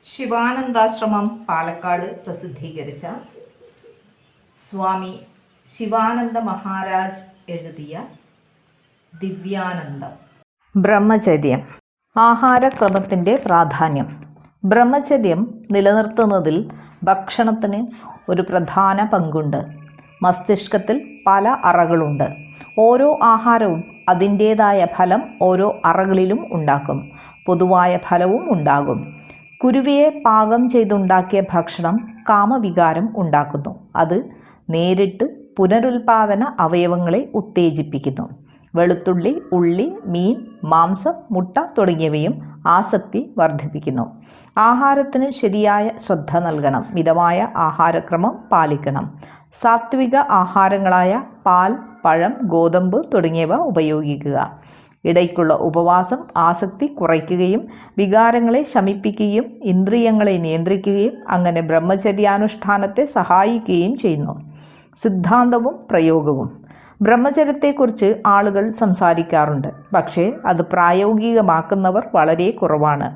ശിവാനന്ദാശ്രമം പാലക്കാട് പ്രസിദ്ധീകരിച്ച സ്വാമി ശിവാനന്ദ മഹാരാജ് എഴുതിയ ദിവ്യാനന്ദം. ബ്രഹ്മചര്യം. ആഹാരക്രമത്തിൻ്റെ പ്രാധാന്യം. ബ്രഹ്മചര്യം നിലനിർത്തുന്നതിൽ ഭക്ഷണത്തിന് ഒരു പ്രധാന പങ്കുണ്ട്. മസ്തിഷ്കത്തിൽ പല അറകളുണ്ട്. ഓരോ ആഹാരവും അതിൻ്റേതായ ഫലം ഓരോ അറകളിലും ഉണ്ടാക്കും. പൊതുവായ ഫലവും ഉണ്ടാകും. കുരുവിയെ പാകം ചെയ്തുണ്ടാക്കിയ ഭക്ഷണം കാമവികാരം ഉണ്ടാക്കുന്നു. അത് നേരിട്ട് പുനരുൽപാദന അവയവങ്ങളെ ഉത്തേജിപ്പിക്കുന്നു. വെളുത്തുള്ളി, ഉള്ളി, മീൻ, മാംസം, മുട്ട തുടങ്ങിയവയും ആസക്തി വർദ്ധിപ്പിക്കുന്നു. ആഹാരത്തിന് ശരിയായ ശ്രദ്ധ നൽകണം. മിതമായ ആഹാരക്രമം പാലിക്കണം. സാത്വിക ആഹാരങ്ങളായ പാൽ, പഴം, ഗോതമ്പ് തുടങ്ങിയവ ഉപയോഗിക്കുക. ഇടയ്ക്കുള്ള ഉപവാസം ആസക്തി കുറയ്ക്കുകയും വികാരങ്ങളെ ശമിപ്പിക്കുകയും ഇന്ദ്രിയങ്ങളെ നിയന്ത്രിക്കുകയും അങ്ങനെ ബ്രഹ്മചര്യാനുഷ്ഠാനത്തെ സഹായിക്കുകയും ചെയ്യുന്നു. സിദ്ധാന്തവും പ്രയോഗവും. ബ്രഹ്മചര്യത്തെക്കുറിച്ച് ആളുകൾ സംസാരിക്കാറുണ്ട്. പക്ഷേ അത് പ്രായോഗികമാക്കുന്നവർ വളരെ കുറവാണ്.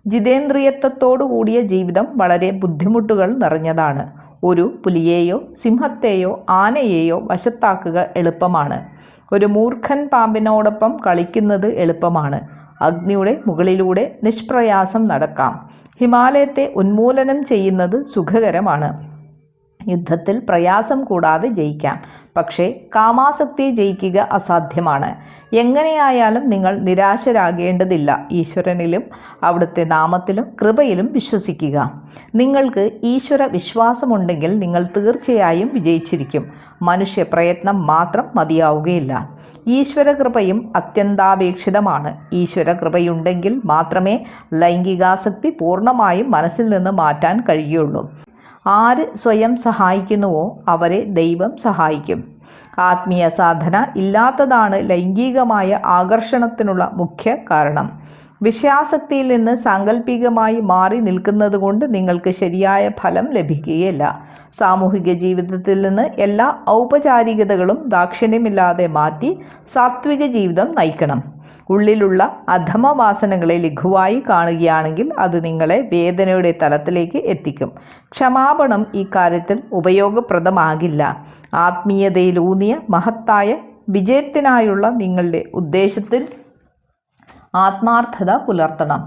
ജിതേന്ദ്രിയത്വത്തോടു കൂടിയ ജീവിതം വളരെ ബുദ്ധിമുട്ടുകൾ നിറഞ്ഞതാണ്. ഒരു പുലിയെയോ സിംഹത്തെയോ ആനയെയോ വശത്താക്കുക എളുപ്പമാണ്. ഒരു മൂർഖൻ പാമ്പിനോടൊപ്പം കളിക്കുന്നത് എളുപ്പമാണ്. അഗ്നിയുടെ മുകളിലൂടെ നിഷ്പ്രയാസം നടക്കാം. ഹിമാലയത്തെ ഉന്മൂലനം ചെയ്യുന്നത് സുഖകരമാണ്. യുദ്ധത്തിൽ പ്രയാസം കൂടാതെ ജയിക്കാം. പക്ഷേ കാമാസക്തിയെ ജയിക്കുക അസാധ്യമാണ്. എങ്ങനെയായാലും നിങ്ങൾ നിരാശരാകേണ്ടതില്ല. ഈശ്വരനിലും അവിടുത്തെ നാമത്തിലും കൃപയിലും വിശ്വസിക്കുക. നിങ്ങൾക്ക് ഈശ്വര വിശ്വാസമുണ്ടെങ്കിൽ നിങ്ങൾ തീർച്ചയായും വിജയിച്ചിരിക്കും. മനുഷ്യ പ്രയത്നം മാത്രം മതിയാവുകയില്ല. ഈശ്വര കൃപയും അത്യന്താപേക്ഷിതമാണ്. ഈശ്വര കൃപയുണ്ടെങ്കിൽ മാത്രമേ ലൈംഗികാസക്തി പൂർണ്ണമായും മനസ്സിൽ നിന്ന് മാറ്റാൻ കഴിയുള്ളൂ. ആര് സ്വയം സഹായിക്കുന്നുവോ അവരെ ദൈവം സഹായിക്കും. ആത്മീയ സാധന ഇല്ലാത്തതാണ് ലൈംഗികമായ ആകർഷണത്തിനുള്ള മുഖ്യ കാരണം. വിഷയാസക്തിയിൽ നിന്ന് സാങ്കല്പികമായി മാറി നിൽക്കുന്നത് കൊണ്ട് നിങ്ങൾക്ക് ശരിയായ ഫലം ലഭിക്കുകയില്ല. സാമൂഹിക ജീവിതത്തിൽ നിന്ന് എല്ലാ ഔപചാരികതകളും ദാക്ഷിണ്യമില്ലാതെ മാറ്റി സാത്വിക ജീവിതം നയിക്കണം. ഉള്ളിലുള്ള അധമവാസനകളെ ലഘുവായി കാണുകയാണെങ്കിൽ അത് നിങ്ങളെ വേദനയുടെ തലത്തിലേക്ക് എത്തിക്കും. ക്ഷമാപണം ഈ കാര്യത്തിൽ ഉപയോഗപ്രദമാകില്ല. ആത്മീയതയിലൂന്നിയ മഹത്തായ വിജയത്തിനായുള്ള നിങ്ങളുടെ ഉദ്ദേശത്തിൽ ആത്മാർത്ഥത പുലർത്തണം.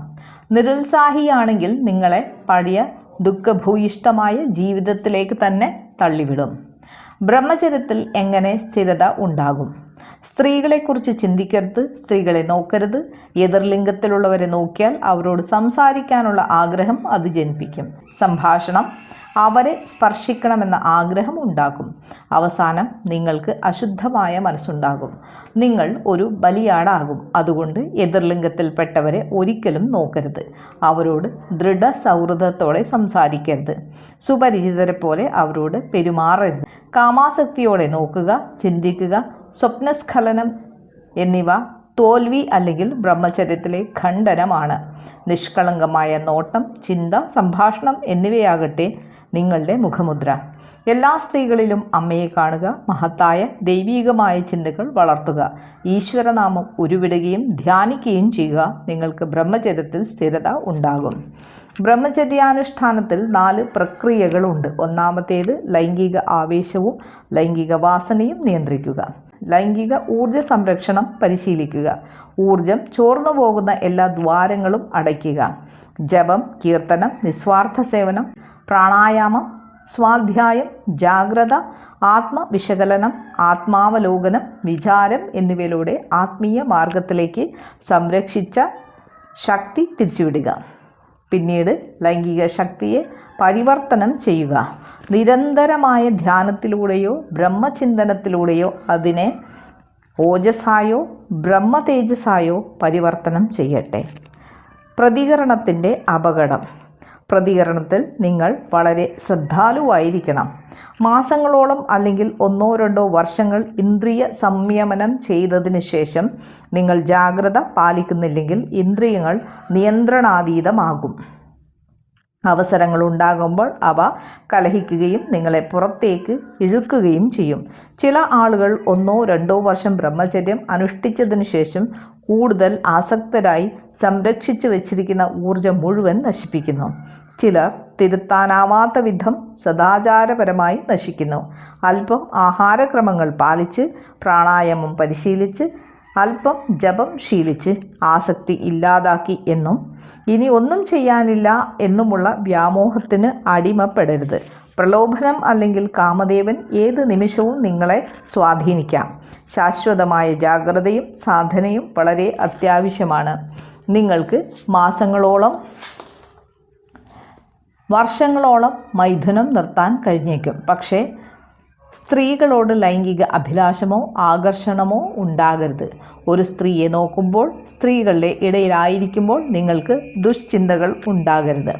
നിരുത്സാഹിയാണെങ്കിൽ നിങ്ങളെ പഴയ ദുഃഖഭൂയിഷ്ടമായ ജീവിതത്തിലേക്ക് തന്നെ തള്ളിവിടും. ബ്രഹ്മചര്യത്തിൽ എങ്ങനെ സ്ഥിരത ഉണ്ടാകും? സ്ത്രീകളെക്കുറിച്ച് ചിന്തിക്കരുത്. സ്ത്രീകളെ നോക്കരുത്. എതിർലിംഗത്തിലുള്ളവരെ നോക്കിയാൽ അവരോട് സംസാരിക്കാനുള്ള ആഗ്രഹം അത് ജനിപ്പിക്കും. സംഭാഷണം അവരെ സ്പർശിക്കണമെന്ന ആഗ്രഹം ഉണ്ടാക്കും. അവസാനം നിങ്ങൾക്ക് അശുദ്ധമായ മനസ്സുണ്ടാകും. നിങ്ങൾ ഒരു ബലിയാടാകും. അതുകൊണ്ട് എതിർലിംഗത്തിൽപ്പെട്ടവരെ ഒരിക്കലും നോക്കരുത്. അവരോട് ദൃഢസൗഹൃദത്തോടെ സംസാരിക്കരുത്. സുപരിചിതരെ പോലെ അവരോട് പെരുമാറരുത്. കാമാസക്തിയോടെ നോക്കുക, ചിന്തിക്കുക, സ്വപ്നസ്ഖലനം എന്നിവ തോൽവി അല്ലെങ്കിൽ ബ്രഹ്മചര്യത്തിലെ ഖണ്ഡനമാണ്. നിഷ്കളങ്കമായ നോട്ടം, ചിന്ത, സംഭാഷണം എന്നിവയാകട്ടെ നിങ്ങളുടെ മുഖമുദ്ര. എല്ലാ സ്ത്രീകളിലും അമ്മയെ കാണുക. മഹത്തായ ദൈവീകമായ ചിന്തകൾ വളർത്തുക. ഈശ്വരനാമം ഉരുവിടുകയും ധ്യാനിക്കുകയും ചെയ്യുക. നിങ്ങൾക്ക് ബ്രഹ്മചര്യത്തിൽ സ്ഥിരത ഉണ്ടാകും. ബ്രഹ്മചര്യാനുഷ്ഠാനത്തിൽ 4 പ്രക്രിയകളുണ്ട്. ഒന്നാമത്തേത് ലൈംഗിക ആവേശവും ലൈംഗിക വാസനയും നിയന്ത്രിക്കുക. ലൈംഗിക ഊർജ സംരക്ഷണം പരിശീലിക്കുക. ഊർജം ചോർന്നു പോകുന്ന എല്ലാ ദ്വാരങ്ങളും അടയ്ക്കുക. ജപം, കീർത്തനം, നിസ്വാർത്ഥ സേവനം, പ്രാണായാമം, സ്വാധ്യായം, ജാഗ്രത, ആത്മവിശകലനം, ആത്മാവലോകനം, വിചാരം എന്നിവയിലൂടെ ആത്മീയ മാർഗത്തിലേക്ക് സംരക്ഷിച്ച ശക്തി തിരിച്ചുവിടുക. പിന്നീട് ലൈംഗിക ശക്തിയെ പരിവർത്തനം ചെയ്യുക. നിരന്തരമായ ധ്യാനത്തിലൂടെയോ ബ്രഹ്മചിന്തനത്തിലൂടെയോ അതിനെ ഓജസ്സായോ ബ്രഹ്മതേജസ്സായോ പരിവർത്തനം ചെയ്യട്ടെ. പ്രതികരണത്തിൻ്റെ അപകടം. പ്രതികരണത്തിൽ നിങ്ങൾ വളരെ ശ്രദ്ധാലുവായിരിക്കണം. മാസങ്ങളോളം അല്ലെങ്കിൽ 1-2 വർഷങ്ങൾ ഇന്ദ്രിയ സംയമനം ചെയ്തതിനു ശേഷം നിങ്ങൾ ജാഗ്രത പാലിക്കുന്നില്ലെങ്കിൽ ഇന്ദ്രിയങ്ങൾ നിയന്ത്രണാതീതമാകും. അവസരങ്ങൾ ഉണ്ടാകുമ്പോൾ അവ കലഹിക്കുകയും നിങ്ങളെ പുറത്തേക്ക് ഇഴുക്കുകയും ചെയ്യും. ചില ആളുകൾ 1-2 വർഷം ബ്രഹ്മചര്യം അനുഷ്ഠിച്ചതിനു ശേഷം കൂടുതൽ ആസക്തരായി സംരക്ഷിച്ചു വച്ചിരിക്കുന്ന ഊർജം മുഴുവൻ നശിപ്പിക്കുന്നു. ചിലർ തിരുത്താനാവാത്ത വിധം സദാചാരപരമായി നശിക്കുന്നു. അല്പം ആഹാരക്രമങ്ങൾ പാലിച്ച്, പ്രാണായാമം പരിശീലിച്ച്, അല്പം ജപം ശീലിച്ച് ആസക്തി ഇല്ലാതാക്കി എന്നും ഇനി ഒന്നും ചെയ്യാനില്ല എന്നുമുള്ള വ്യാമോഹത്തിന് അടിമപ്പെടരുത്. പ്രലോഭനം അല്ലെങ്കിൽ കാമദേവൻ ഏത് നിമിഷവും നിങ്ങളെ സ്വാധീനിക്കാം. ശാശ്വതമായ ജാഗ്രതയും സാധനയും വളരെ അത്യാവശ്യമാണ്. നിങ്ങൾക്ക് മാസങ്ങളോളം, വർഷങ്ങളോളം മൈഥുനം നിർത്താൻ കഴിഞ്ഞേക്കും. പക്ഷേ സ്ത്രീകളോട് ലൈംഗിക അഭിലാഷമോ ആകർഷണമോ ഉണ്ടാകരുത്. ഒരു സ്ത്രീയെ നോക്കുമ്പോൾ, സ്ത്രീകളുടെ ഇടയിലായിരിക്കുമ്പോൾ നിങ്ങൾക്ക് ദുശ്ചിന്തകൾ ഉണ്ടാകരുത്.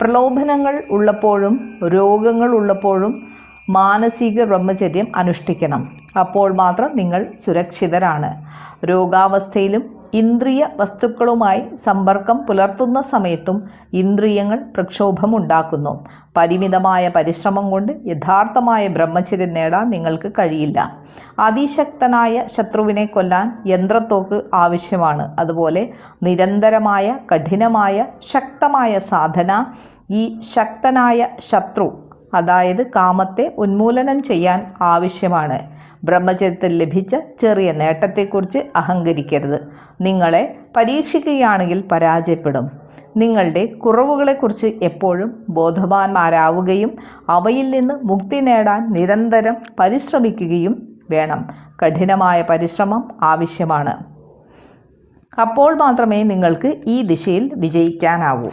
പ്രലോഭനങ്ങൾ ഉള്ളപ്പോഴും രോഗങ്ങൾ ഉള്ളപ്പോഴും മാനസിക ബ്രഹ്മചര്യം അനുഷ്ഠിക്കണം. അപ്പോൾ മാത്രം നിങ്ങൾ സുരക്ഷിതരാണ്. രോഗാവസ്ഥയിലും ഇന്ദ്രിയ വസ്തുക്കളുമായി സമ്പർക്കം പുലർത്തുന്ന സമയത്തും ഇന്ദ്രിയങ്ങൾ പ്രക്ഷോഭമുണ്ടാക്കുന്നു. പരിമിതമായ പരിശ്രമം കൊണ്ട് യഥാർത്ഥമായ ബ്രഹ്മചര്യം നേടാൻ നിങ്ങൾക്ക് കഴിയില്ല. അതിശക്തനായ ശത്രുവിനെ കൊല്ലാൻ യന്ത്രത്തോക്ക് ആവശ്യമാണ്. അതുപോലെ നിരന്തരമായ, കഠിനമായ, ശക്തമായ സാധന ഈ ശക്തനായ ശത്രു, അതായത് കാമത്തെ ഉന്മൂലനം ചെയ്യാൻ ആവശ്യമാണ്. ബ്രഹ്മചര്യത്തിൽ ലഭിച്ച ചെറിയ നേട്ടത്തെക്കുറിച്ച് അഹങ്കരിക്കരുത്. നിങ്ങളെ പരീക്ഷിക്കുകയാണെങ്കിൽ പരാജയപ്പെടും. നിങ്ങളുടെ കുറവുകളെക്കുറിച്ച് എപ്പോഴും ബോധവാന്മാരാവുകയും അവയിൽ നിന്ന് മുക്തി നേടാൻ നിരന്തരം പരിശ്രമിക്കുകയും വേണം. കഠിനമായ പരിശ്രമം ആവശ്യമാണ്. അപ്പോൾ മാത്രമേ നിങ്ങൾക്ക് ഈ ദിശയിൽ വിജയിക്കാനാവൂ.